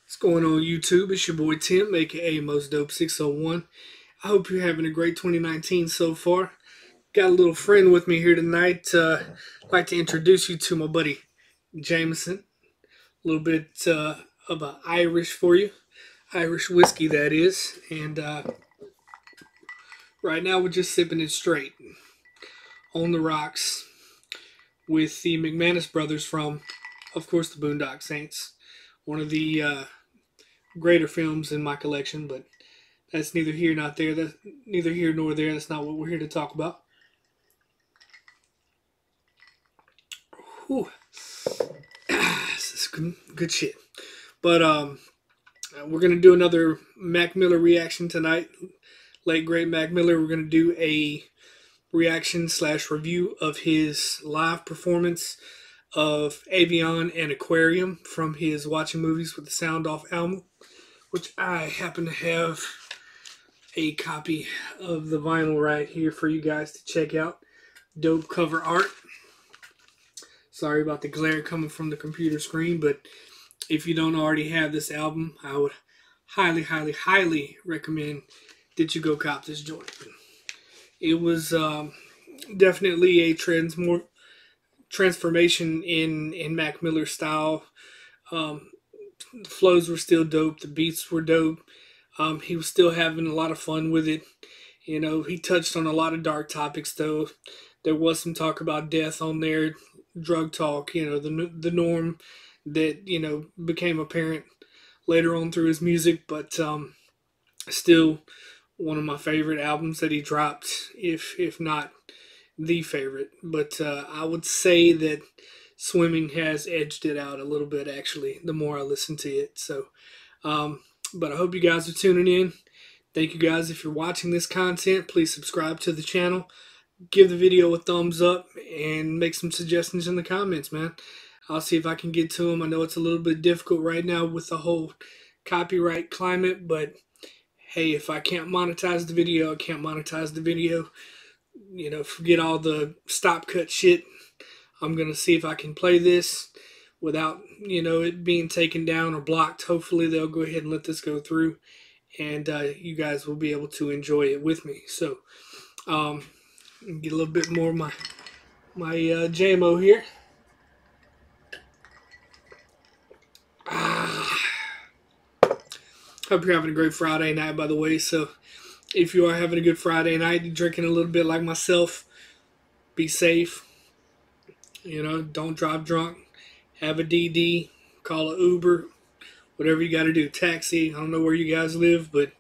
What's going on YouTube? It's your boy Tim, aka Most Dope 601. I hope you're having a great 2019 so far. Got a little friend with me here tonight. I'd like to introduce you to my buddy Jameson. A little bit of a Irish for you, Irish whiskey that is. And right now we're just sipping it straight on the rocks with the McManus brothers from, of course, the Boondock Saints. One of the greater films in my collection, but that's neither here nor there. That's neither here nor there. That's not what we're here to talk about. Whew. This is good shit. But we're gonna do another Mac Miller reaction tonight. Late great Mac Miller. We're gonna do a reaction / review of his live performance of Avian and Aquarium from his Watching Movies with the Sound Off album, which I happen to have a copy of the vinyl right here for you guys to check out. Dope cover art. Sorry about the glare coming from the computer screen, but if you don't already have this album, I would highly recommend that you go cop this joint. It was definitely a transformation in Mac Miller style. The flows were still dope. The beats were dope. He was still having a lot of fun with it. You know, he touched on a lot of dark topics, though. There was some talk about death on there, drug talk, you know, the norm that, you know, became apparent later on through his music, but still one of my favorite albums that he dropped, if not the favorite. But I would say that Swimming has edged it out a little bit, actually, the more I listen to it. So, but I hope you guys are tuning in. Thank you guys. If you're watching this content, please subscribe to the channel. Give the video a thumbs up and make some suggestions in the comments, man. I'll see if I can get to them. I know it's a little bit difficult right now with the whole copyright climate, but hey, if I can't monetize the video, I can't monetize the video. You know, forget all the stop cut shit. I'm going to see if I can play this without, you know, it being taken down or blocked. Hopefully they'll go ahead and let this go through, and you guys will be able to enjoy it with me. So, get a little bit more of my JMO here. Hope you're having a great Friday night, by the way. So if you are having a good Friday night, you're drinking a little bit like myself, be safe. You know, don't drive drunk. Have a DD. Call an Uber. Whatever you got to do. Taxi. I don't know where you guys live, but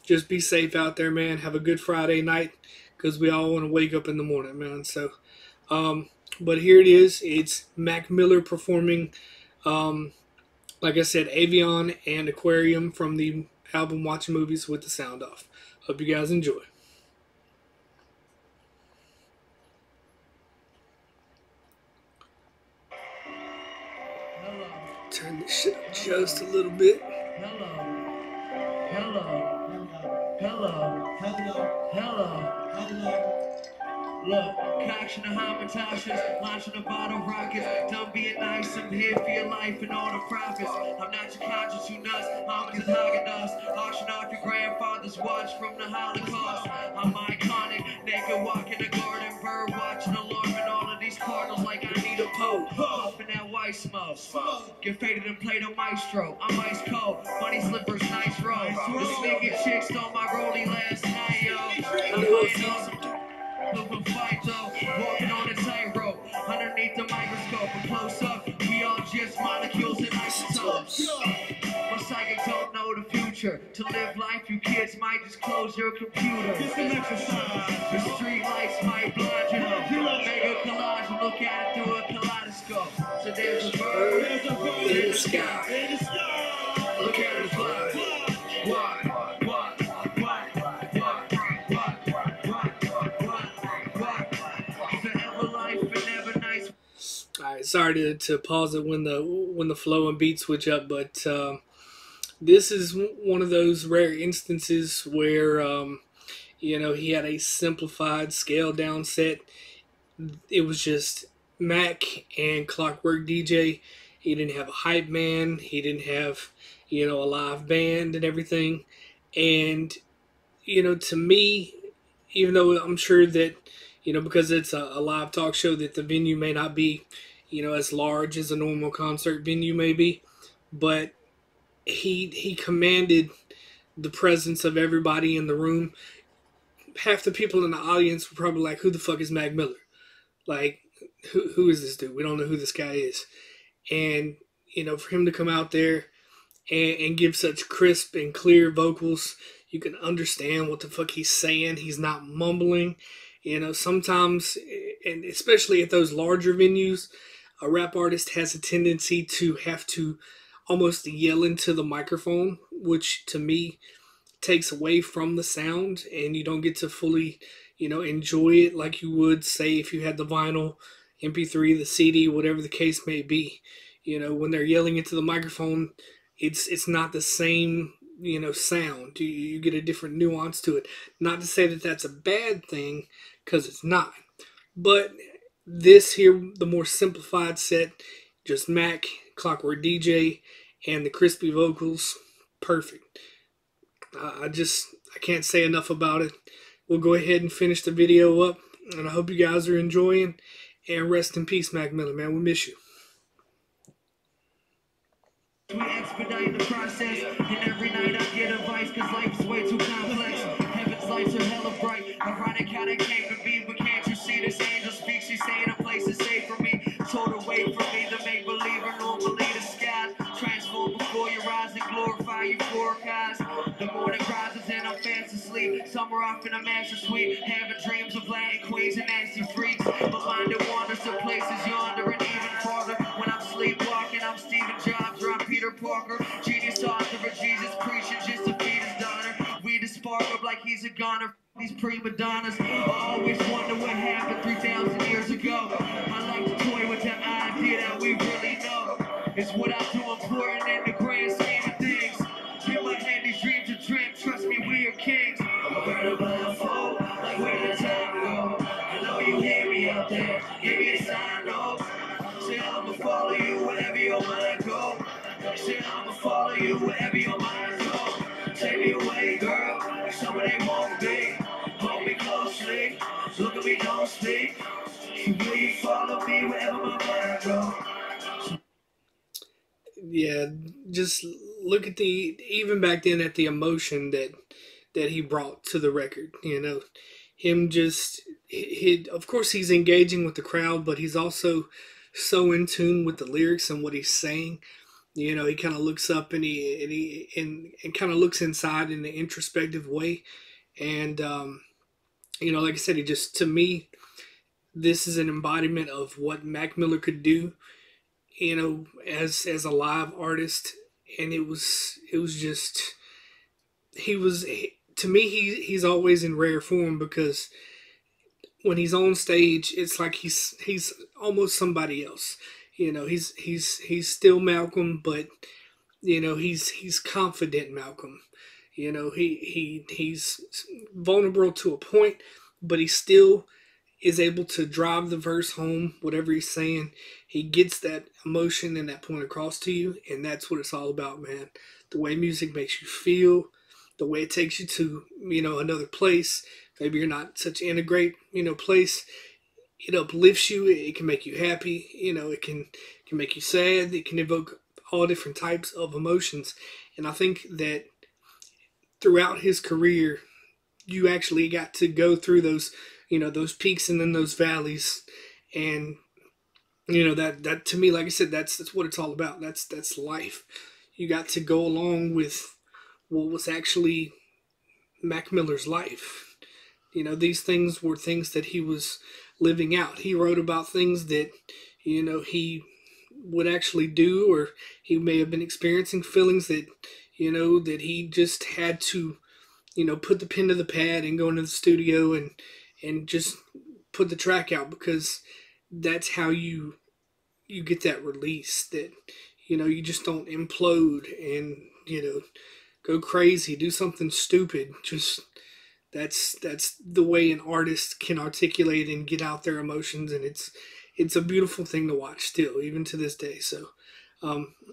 just be safe out there, man. Have a good Friday night, because we all want to wake up in the morning, man. So, but here it is. It's Mac Miller performing, like I said, Avian and Aquarium from the album Watching Movies with the Sound Off. Hope you guys enjoy. Hello. Turn this shit up just a little bit. Hello. Hello. Hello. Hello. Hello. Hello. Look, cocks in the Hamatashes, launching the bottle rockets. Done being nice, I'm here for your life and all the profits. I'm not your conscience, you nuts. Almonds and Haagen-Dazs. Auction off your grandfather's watch from the Holocaust. I'm iconic, naked walking the garden, bird watching alarming all of these cardinals like I need a pope. Puffing that white smoke. Get faded and play the maestro. I'm ice cold, funny slippers, nice robe. The sneaky chick stole my rollie last night, yo. Looking fight though, walking on a tightrope, underneath the microscope, and close up, we all just molecules and isotopes. My psychic don't know the future. To live life, you kids might just close your computer. The street lights might blind you. Make a collage and look at it through a kaleidoscope. So there's a bird in the sky. Look at it fly. Why? Alright, sorry to pause it when the flow and beat switch up, but this is one of those rare instances where you know, he had a simplified, scaled down set. It was just Mac and Clockwork DJ. He didn't have a hype man. He didn't have, a live band and everything. And to me, even though I'm sure that because it's a live talk show, that the venue may not be as large as a normal concert venue may be, but he commanded the presence of everybody in the room. Half the people in the audience were probably like, "Who the fuck is Mac Miller? Like, who is this dude? We don't know who this guy is." And for him to come out there and give such crisp and clear vocals, you can understand what the fuck he's saying. He's not mumbling. Sometimes, and especially at those larger venues, a rap artist has a tendency to have to almost yell into the microphone, which to me takes away from the sound, and you don't get to fully enjoy it like you would, say, if you had the vinyl, MP3, the CD, whatever the case may be. When they're yelling into the microphone, it's not the same sound. You get a different nuance to it. Not to say that that's a bad thing, because it's not. But this here, the more simplified set, just Mac, Clockwork DJ, and the crispy vocals, perfect. I can't say enough about it. We'll go ahead and finish the video up, and I hope you guys are enjoying. And rest in peace, Mac Miller, man. We miss you. We expedite the process, and every night I get advice, cause life is way too complex. Heaven's lights are hella bright. Ironic how they came to be, but can't you see this angel speaks? She's saying a place is safe for me. Told her wait for me, the make believer, normally the skies transform before your eyes and glorify you forecast. The morning rises and I'm fast asleep. Summer off in a master suite, having dreams of Latin queens and nasty freaks. My mind it wanders to places yonder and even farther. When I'm sleepwalking, I'm Stephen Jobs or I'm Peter Parker. Genius author of Jesus preaching just to feed his daughter. We just spark up like he's a goner. These prima donnas. I always wonder what happened 3,000 years ago. I like to toy with the idea that we really know. It's what I do important in the grand scheme of things. In my head, these dreams are dreams. Trust me, we are kings. Where the blood flow, like where the time go. I know you hear me out there. Give me a sign, no. Say I'ma follow you wherever your mind go. Say I'ma follow you wherever your mind go. Take me away, girl, like somebody won't be. Hold me closely, look at me, don't speak. So will you follow me wherever my mind go? Yeah, just look at even back then, at the emotion that he brought to the record. Him just of course he's engaging with the crowd, but he's also so in tune with the lyrics and what he's saying. He kind of looks up and and kind of looks inside in an introspective way. And like I said, he just, to me, this is an embodiment of what Mac Miller could do, as a live artist. And it was just, to me, he's always in rare form, because when he's on stage, it's like he's almost somebody else. He's still Malcolm, but he's confident Malcolm. He's vulnerable to a point, but he still is able to drive the verse home. Whatever he's saying, he gets that emotion and that point across to you, and that's what it's all about, man. The way music makes you feel, the way it takes you to another place. Maybe you're not such in a great place. It uplifts you. It can make you happy. It can make you sad. It can evoke all different types of emotions. And I think that throughout his career, you actually got to go through those those peaks and then those valleys. And that to me, like I said, that's what it's all about. That's life. You got to go along with what was actually Mac Miller's life. These things were things that he was living out. He wrote about things that he would actually do, or he may have been experiencing feelings that that he just had to put the pen to the pad and go into the studio and just put the track out, because that's how you get that release, that you just don't implode and go crazy, do something stupid. Just that's the way an artist can articulate and get out their emotions, and it's a beautiful thing to watch still, even to this day. So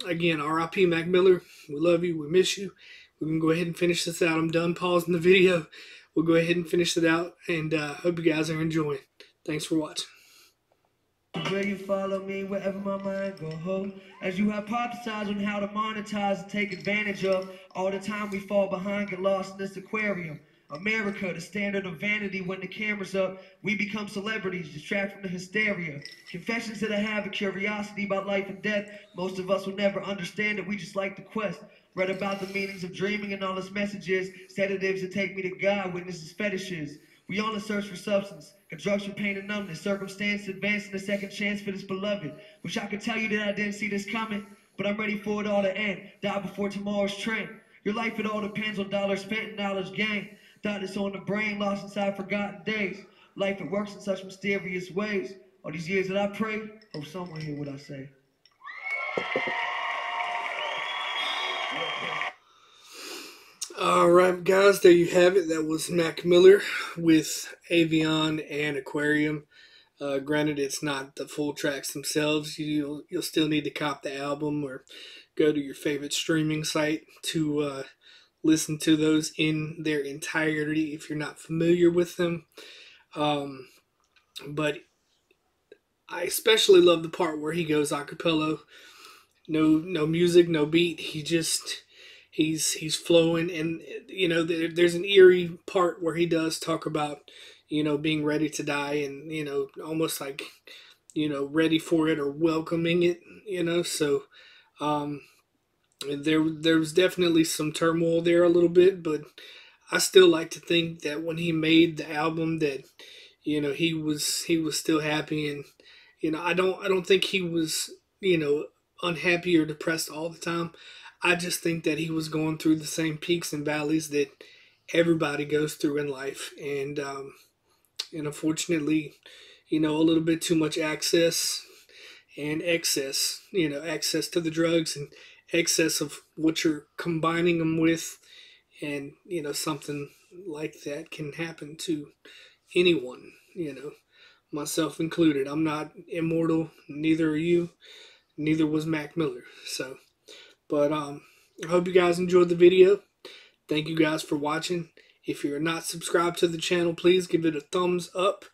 Again, R.I.P. Mac Miller. We love you. We miss you. We can go ahead and finish this out. I'm done pausing the video. We'll go ahead and finish it out, and hope you guys are enjoying. Thanks for watching. Will you follow me wherever my mind go? As you hypothesize on how to monetize and take advantage of all the time we fall behind, get lost in this aquarium. America, the standard of vanity. When the camera's up, we become celebrities, distract from the hysteria. Confessions that I have, a curiosity about life and death. Most of us will never understand it, we just like the quest. Read about the meanings of dreaming and all its messages. Sedatives that take me to God, witnesses fetishes. We on the search for substance, drugs for pain and numbness, circumstance advancing a second chance for this beloved. Wish I could tell you that I didn't see this coming, but I'm ready for it all to end. Die before tomorrow's trend. Your life, it all depends on dollars spent and knowledge gained. Thought it's on the brain, lost inside forgotten days. Life, it works in such mysterious ways. All these years that I pray, hope someone hear what I say. Alright guys, there you have it. That was Mac Miller with Avian and Aquarium. Granted, it's not the full tracks themselves. You'll still need to cop the album or go to your favorite streaming site to listen to those in their entirety if you're not familiar with them. But I especially love the part where he goes a cappella. No music, no beat. He's flowing, and there's an eerie part where he does talk about being ready to die, and almost like ready for it or welcoming it. So there was definitely some turmoil there a little bit, but I still like to think that when he made the album that he was still happy, and I don't think he was unhappy or depressed all the time. I just think that he was going through the same peaks and valleys that everybody goes through in life, and unfortunately, a little bit too much access and excess, access to the drugs and excess of what you're combining them with, and something like that can happen to anyone, myself included. I'm not immortal, neither are you, neither was Mac Miller. So, but I hope you guys enjoyed the video. Thank you guys for watching. If you're not subscribed to the channel, please give it a thumbs up.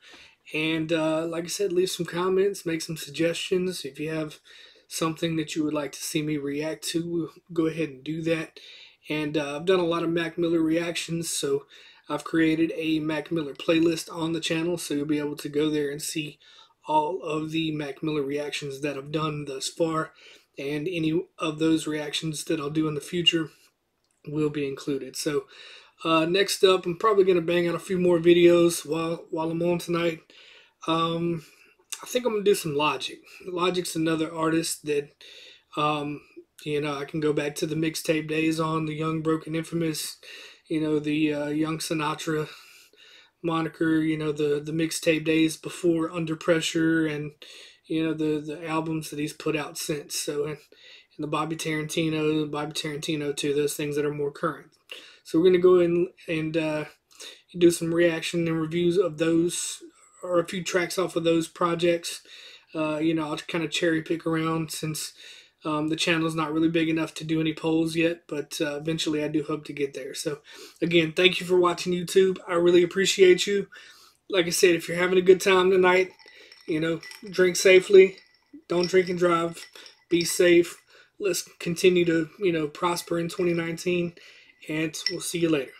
And like I said, leave some comments, make some suggestions. If you have something that you would like to see me react to, go ahead and do that. And I've done a lot of Mac Miller reactions, so I've created a Mac Miller playlist on the channel, so you'll be able to go there and see all of the Mac Miller reactions that I've done thus far, and any of those reactions that I'll do in the future will be included. So next up, I'm probably going to bang out a few more videos while I'm on tonight. I think I'm going to do some Logic. Logic's another artist that, I can go back to the mixtape days on, the Young, Broken, Infamous, the Young Sinatra moniker, the mixtape days before Under Pressure, and, the albums that he's put out since. So, and the Bobby Tarantino too, those things that are more current. So we're going to go in and do some reaction and reviews of those, or a few tracks off of those projects. I'll kind of cherry pick around since the channel's not really big enough to do any polls yet, but eventually I do hope to get there. So again, thank you for watching YouTube. I really appreciate you. Like I said, if you're having a good time tonight, drink safely. Don't drink and drive. Be safe. Let's continue to, prosper in 2019, and we'll see you later.